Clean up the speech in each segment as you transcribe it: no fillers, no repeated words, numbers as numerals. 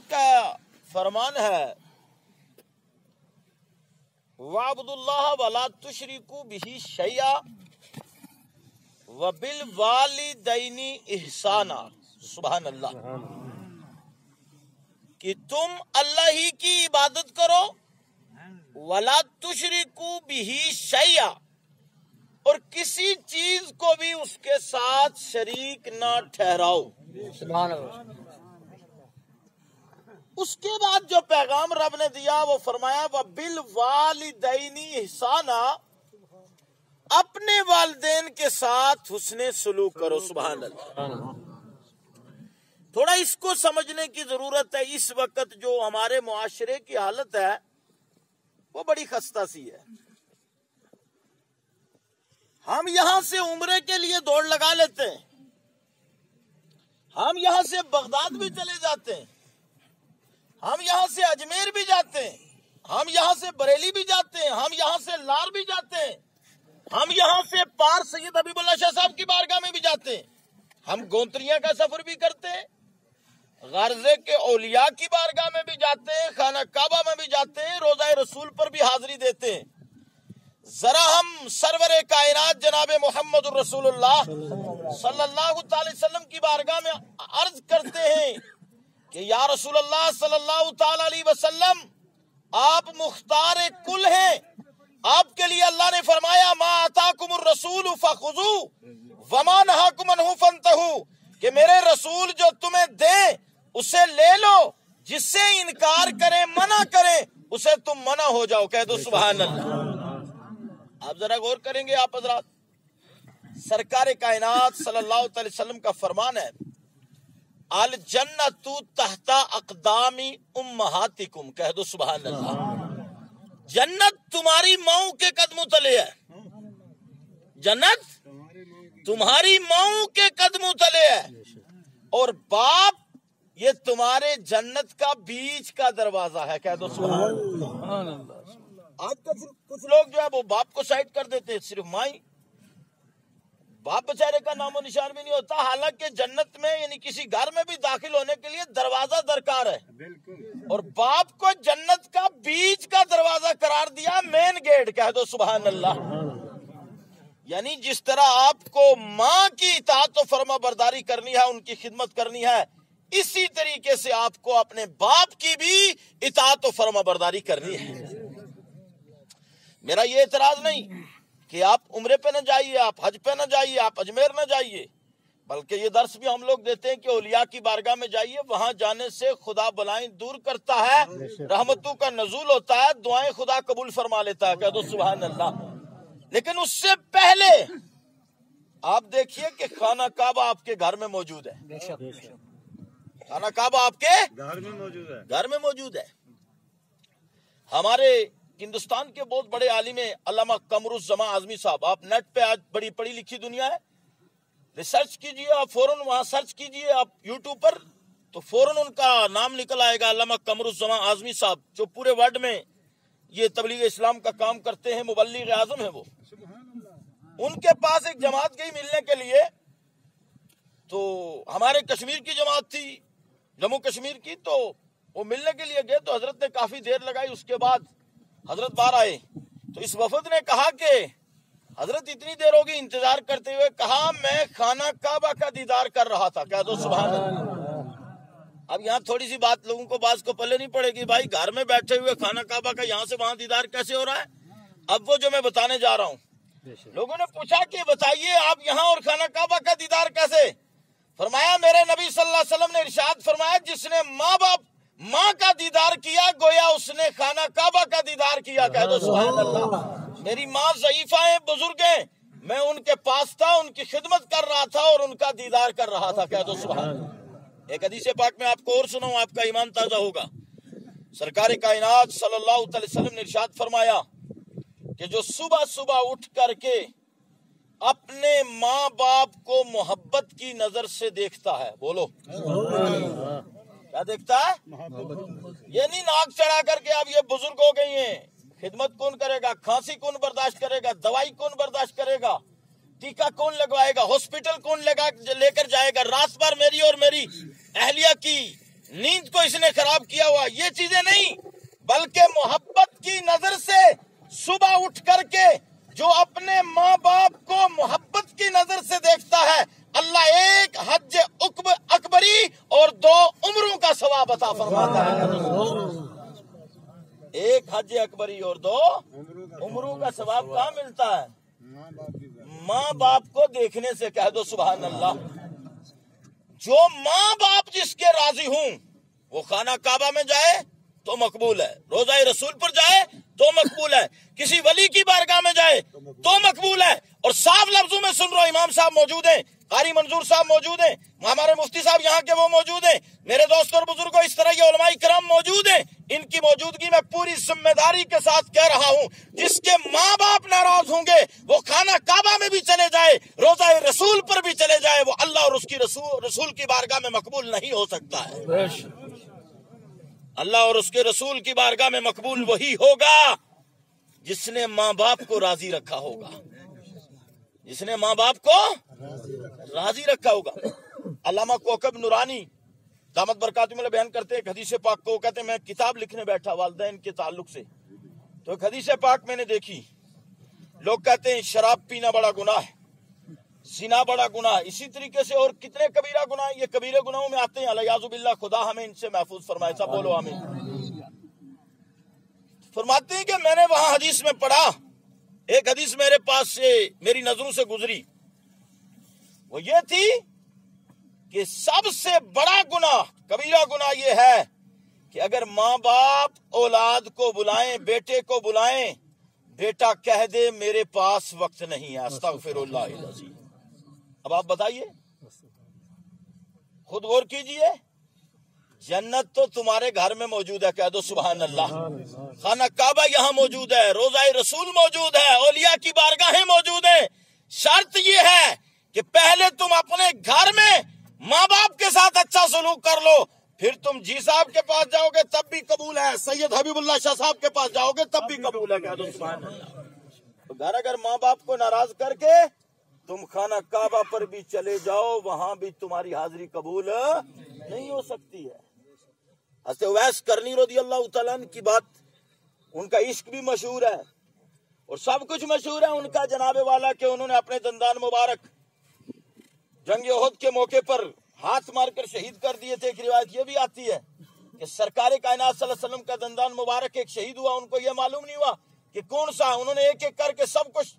کا فرمان ہے وَاعْبُدُوا اللَّهَ وَلَا تُشْرِكُوا بِهِ شَيْئًا وَبِالْوَالِدَيْنِ إِحْسَانًا۔ سبحان اللہ، کہ تم اللہ ہی کی عبادت کرو، وَلَا تُشْرِكُوا بِهِ شَيْئًا، اور کسی چیز کو بھی اس کے ساتھ شریک نہ ٹھہراؤ۔ سبحان اللہ۔ اس کے بعد جو پیغام رب نے دیا وہ فرمایا وَبِالْوَالِدَيْنِ إِحْسَانًا، اپنے والدین کے ساتھ حسن سلوک کرو۔ سبحان اللہ۔ تھوڑا اس کو سمجھنے کی ضرورت ہے۔ اس وقت جو ہمارے معاشرے کی حالت ہے وہ بڑی خستہ سی ہے۔ ہم یہاں سے عمرے کے لیے دوڑ لگا لیتے ہیں، ہم یہاں سے بغداد بھی چلے جاتے ہیں، ہم یہاں سے اجمیر بھی جاتے ہیں، ہم یہاں سے بریلی بھی جاتے ہیں، ہم یہاں سے لار بھی جاتے ہیں، ہم یہاں سے پار سید حبیب اللہ شاہ صاحب کی بارگاہ میں بھی جاتے ہیں، ہم گونتریاں کا سفر بھی کرتے ہیں، غرضے کے اولیاء کی بارگاہ میں بھی جاتے ہیں، خانہ کعبہ میں بھی جاتے ہیں، روضہ رسول پر بھی حاضری دیتے ہیں۔ ذرا ہم سرور کائنات جناب محمد الرسول اللہ صلی اللہ تعالی وسلم کی بارگاہ میں عرض کرتے ہیں کہ یا رسول اللہ صلی اللہ تعالی علیہ وسلم، آپ مختار کل ہیں، آپ کے لیے اللہ نے فرمایا ما آتاکم الرسول فخذوہ وما نہاکم عنہ فانتہوا، کہ میرے رسول جو تمہیں دیں اسے لے لو، جس سے انکار کریں منع کریں اسے تم منع ہو جاؤ۔ کہہ دو سبحان اللہ۔ آپ ذرا غور کریں گے آپ حضرات، سرکار کائنات صلی اللہ علیہ وسلم کا فرمان ہے الجنت تحت اقدام امہاتکم۔ کہہ دو سبحان اللہ۔ جنت تمہاری ماؤں کے قدموں تلے ہے، جنت تمہاری ماؤں کے قدموں تلے ہے، اور باپ یہ تمہارے جنت کا بیچ کا دروازہ ہے۔ کہہ دو سبحان اللہ۔ آج کل کچھ لوگ جو ہے وہ باپ کو سائڈ کر دیتے ہیں، صرف مائی، باپ بیچارے کا نام و نشان بھی نہیں ہوتا، حالانکہ جنت میں یعنی کسی گھر میں بھی داخل ہونے کے لیے دروازہ درکار ہے، اور باپ کو جنت کا بیچ کا دروازہ قرار دیا، مین گیٹ۔ کہہ دو سبحان اللہ۔ یعنی جس طرح آپ کو ماں کی اطاعت و فرما برداری کرنی ہے، ان کی خدمت کرنی ہے، اسی طریقے سے آپ کو اپنے باپ کی بھی اطاعت و فرما برداری کرنی ہے۔ میرا یہ اعتراض نہیں کہ آپ عمرے پہ نہ جائیے، آپ حج پہ نہ جائیے، آپ اجمیر نہ جائیے، بلکہ یہ درس بھی ہم لوگ دیتے ہیں کہ اولیاء کی بارگاہ میں جائیے، وہاں جانے سے خدا بلائیں دور کرتا ہے، رحمتوں کا نزول ہوتا ہے، دعائیں خدا قبول فرما لیتا ہے۔ کہہ دو سبحان اللہ۔ لیکن اس سے پہلے آپ دیکھیے کہ خانہ کعبہ آپ کے گھر میں موجود ہے، خانہ کعبہ آپ کے گھر میں موجود ہے۔ ہمارے ہندوستان کے بہت بڑے عالم علامہ قمر الزمان اعظمی صاحب، آپ نیٹ پہ آج بڑی پڑھی لکھی دنیا ہے، ریسرچ کیجئے، آپ فوراً وہاں سرچ کیجئے آپ یوٹیوب پر، تو فوراً ان کا نام نکل آئے گا، علامہ قمر الزمان اعظمی صاحب، جو پورے ورلڈ میں یہ تبلیغ اسلام کا کام کرتے ہیں، مبلغ اعظم ہیں وہ۔ ان کے پاس ایک جماعت گئی ملنے کے لیے، تو ہمارے کشمیر کی جماعت تھی، جموں کشمیر کی، تو وہ ملنے کے لیے گئے تو حضرت نے کافی دیر لگائی، اس کے بعد حضرت باہر آئے تو اس وفد نے کہا کہ حضرت اتنی دیر ہوگی انتظار کرتے ہوئے، کہا میں خانہ کعبہ کا دیدار کر رہا تھا۔ کہہ دو سبحان اللہ۔ اب یہاں تھوڑی سی بات لوگوں کو بعض کو پلے نہیں پڑے گی، بھائی گھر میں بیٹھے ہوئے خانہ کعبہ کا یہاں سے وہاں دیدار کیسے ہو رہا ہے؟ اب وہ جو میں بتانے جا رہا ہوں، لوگوں نے پوچھا کہ بتائیے آپ یہاں اور خانہ کعبہ کا دیدار کیسے؟ فرمایا میرے نبی صلی اللہ علیہ وسلم نے ارشاد فرمایا جس نے ماں کا دیدار کیا گویا اس نے خانہ کعبہ کا دیدار کیا۔ کہہ دو سبحان اللہ۔ میری ماں ضعیفہ ہیں، بزرگ ہیں، میں ان کے پاس تھا، ان کی خدمت کر رہا تھا اور ان کا دیدار کر رہا تھا۔ کہہ دو سبحان اللہ۔ ایک حدیث پاک میں آپ کو اور سناؤں، آپ کا ایمان تازہ ہوگا۔ سرکار کائنات صلی اللہ علیہ وسلم نے ارشاد فرمایا کہ جو صبح صبح اٹھ کر کے اپنے ماں باپ کو محبت کی نظر سے دیکھتا ہے، بولو کیا دیکھتا ہے؟ یہ نہیں ناک چڑھا کر کے اب یہ بزرگ ہو گئی ہیں، خدمت کون کرے گا، کھانسی کون برداشت کرے گا، دوائی کون برداشت کرے گا، ٹیکہ کون لگوائے گا، ہاسپٹل کون لے کر جائے گا، رات بھر میری اور میری اہلیہ کی نیند کو اس نے خراب کیا ہوا، یہ چیزیں نہیں، بلکہ محبت کی نظر سے صبح اٹھ کر کے جو اپنے ماں باپ کو محبت کی نظر سے دیکھتا ہے، اللہ ایک حج اکبری اور 2 عمروں کا ثواب عطا فرماتا ہے۔ ایک حج اکبری اور 2 عمروں کا ثواب کہاں ملتا ہے؟ ماں باپ کو دیکھنے سے۔ کہہ دو سبحان اللہ۔ جو ماں باپ جس کے راضی ہوں وہ خانہ کعبہ میں جائے تو مقبول ہے، روضہ رسول پر جائے تو مقبول ہے، کسی ولی کی بارگاہ میں جائے تو مقبول ہے۔ اور صاف لفظوں میں سن رہو، امام صاحب موجود ہیں، قاری منظور صاحب موجود ہیں، ہمارے مفتی صاحب یہاں کے وہ موجود ہیں، میرے دوست اور بزرگوں اس طرح یہ علماء کرام موجود ہیں۔ ان کی موجودگی میں پوری ذمہ داری کے ساتھ کہہ رہا ہوں، جس کے ماں باپ ناراض ہوں گے وہ خانہ کعبہ میں بھی چلے جائے، روضہ رسول پر بھی چلے جائے، وہ اللہ اور اس کی رسول کی بارگاہ میں مقبول نہیں ہو سکتا ہے۔ اللہ اور اس کے رسول کی بارگاہ میں مقبول وہی ہوگا جس نے ماں باپ کو راضی رکھا ہوگا، جس نے ماں باپ کو راضی رکھا ہوگا۔ علامہ کوکب نورانی دامت برکاتہ میں بیان کرتے ایک حدیث پاک کو، کہتے میں کتاب لکھنے بیٹھا والدین کے تعلق سے، تو ایک حدیث پاک میں نے دیکھی، لوگ کہتے ہیں شراب پینا بڑا گناہ ہے، زنا بڑا گناہ ہے، اسی طریقے سے اور کتنے کبیرہ گناہ، یہ کبیرے گناہوں میں آتے ہیں، الیاذ باللہ، خدا ہمیں ان سے محفوظ فرمائے، سب بولو آمین۔ فرماتے ہیں کہ میں نے وہاں حدیث میں پڑھا، ایک حدیث میرے پاس سے میری نظروں سے گزری، وہ یہ تھی کہ سب سے بڑا گناہ، کبیرہ گناہ یہ ہے کہ اگر ماں باپ اولاد کو بلائیں، بیٹے کو بلائیں، بیٹا کہہ دے میرے پاس وقت نہیں ہے، استغفر اللہ العظیم۔ اب آپ بتائیے، خود غور کیجئے، جنت تو تمہارے گھر میں موجود ہے، کہہ دو سبحان اللہ، خانہ کعبہ یہاں موجود ہے، روضہ رسول موجود ہے، اولیاء کی بارگاہیں موجود ہیں، شرط یہ ہے کہ پہلے تم اپنے گھر میں ماں باپ کے ساتھ اچھا سلوک کر لو، پھر تم جی صاحب کے پاس جاؤ گے تب بھی قبول ہے، سید حبیب اللہ شاہ صاحب کے پاس جاؤ گے تب بھی قبول ہے، کہہ دو سبحان اللہ۔ گھر اگر ماں باپ کو ناراض کر کے تم خانہ کعبہ پر بھی چلے جاؤ، وہاں بھی تمہاری حاضری قبول نہیں ہو سکتی ہے۔ حضرت اویس کرنی رضی اللہ تعالیٰ عنہ کی بات، ان کا عشق بھی مشہور ہے اور سب کچھ مشہور ہے ان کا، جناب والا، کہ انہوں نے اپنے دندان مبارک جنگ احد کے موقع پر ہاتھ مار کر شہید کر دیے تھے۔ ایک روایت یہ بھی آتی ہے کہ سرکار کائنات صلی اللہ علیہ وسلم کا دندان مبارک ایک شہید ہوا، ان کو یہ معلوم نہیں ہوا کہ کون سا، انہوں نے ایک ایک کر کے سب کچھ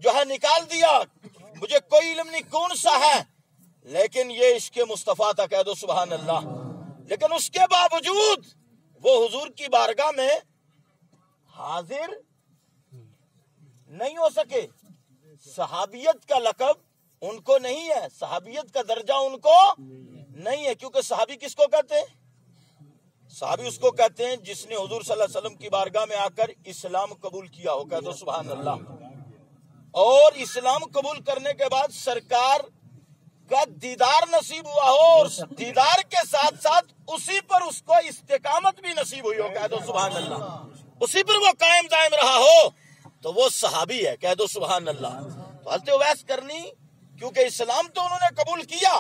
جو ہے نکال دیا، مجھے کوئی علم نہیں کون سا ہے، لیکن یہ عشق مصطفیٰ تھا، کہہ دو سبحان اللہ۔ لیکن اس کے باوجود وہ حضور کی بارگاہ میں حاضر نہیں ہو سکے۔ صحابیت کا لقب ان کو نہیں ہے، صحابیت کا درجہ ان کو نہیں ہے، کیونکہ صحابی کس کو کہتے ہیں؟ صحابی اس کو کہتے ہیں جس نے حضور صلی اللہ علیہ وسلم کی بارگاہ میں آ کر اسلام قبول کیا ہو، کہہ دو سبحان اللہ، اور اسلام قبول کرنے کے بعد سرکار کا دیدار نصیب ہوا ہو، اور دیدار کے ساتھ ساتھ اسی پر اس کو استقامت بھی نصیب ہوئی ہو، کہہ دو سبحان اللہ، اسی پر وہ قائم دائم رہا ہو، تو وہ صحابی ہے، کہہ دو سبحان اللہ۔ تو حضرت اویس کرنی، کیونکہ اسلام تو انہوں نے قبول کیا،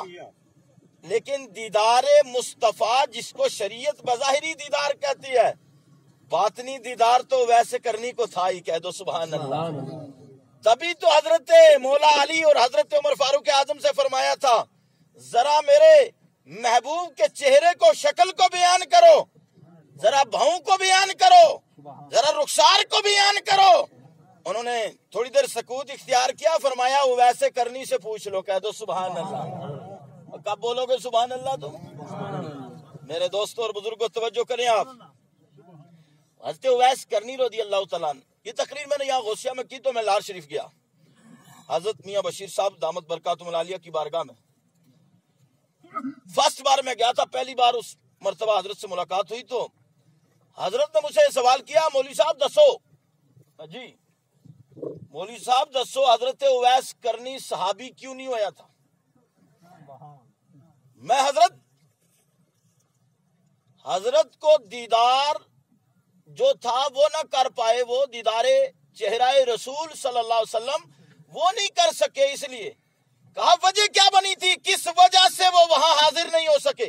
لیکن دیدار مصطفیٰ جس کو شریعت بظاہری دیدار کہتی ہے، باطنی دیدار تو ویسے کرنی کو تھا ہی، کہہ دو سبحان اللہ۔ تبھی تو حضرت مولا علی اور حضرت عمر فاروق اعظم سے فرمایا تھا، ذرا میرے محبوب کے چہرے کو، شکل کو بیان کرو، ذرا بھاؤں کو بیان کرو، ذرا رخسار کو بیان کرو۔ انہوں نے تھوڑی دیر سکوت اختیار کیا، فرمایا وہ ویسے کرنی سے پوچھ لو، کہہ دو سبحان اللہ۔ کب بولو گے سبحان اللہ تو؟ میرے دوستوں اور بزرگوں توجہ کریں آپ، حضرت اویس کرنی رضی اللہ تعالیٰ عنہ، یہ تقریر میں نے یہاں غوثیہ میں کی تو میں لار شریف گیا، حضرت میاں بشیر صاحب دامت برکاتہم العالیہ کی بارگاہ میں فرسٹ بار میں گیا تھا، پہلی بار اس مرتبہ حضرت سے ملاقات ہوئی تو حضرت نے مجھ سے سوال کیا، مولوی صاحب دسو، جی مولوی صاحب دسو حضرت اویس کرنی صحابی کیوں نہیں ہویا تھا؟ میں حضرت کو دیدار جو تھا وہ نہ کر پائے، وہ دیدار چہرہ رسول صلی اللہ علیہ وسلم وہ نہیں کر سکے، اس لیے کہا وجہ کیا بنی تھی، کس وجہ سے وہ وہاں حاضر نہیں ہو سکے؟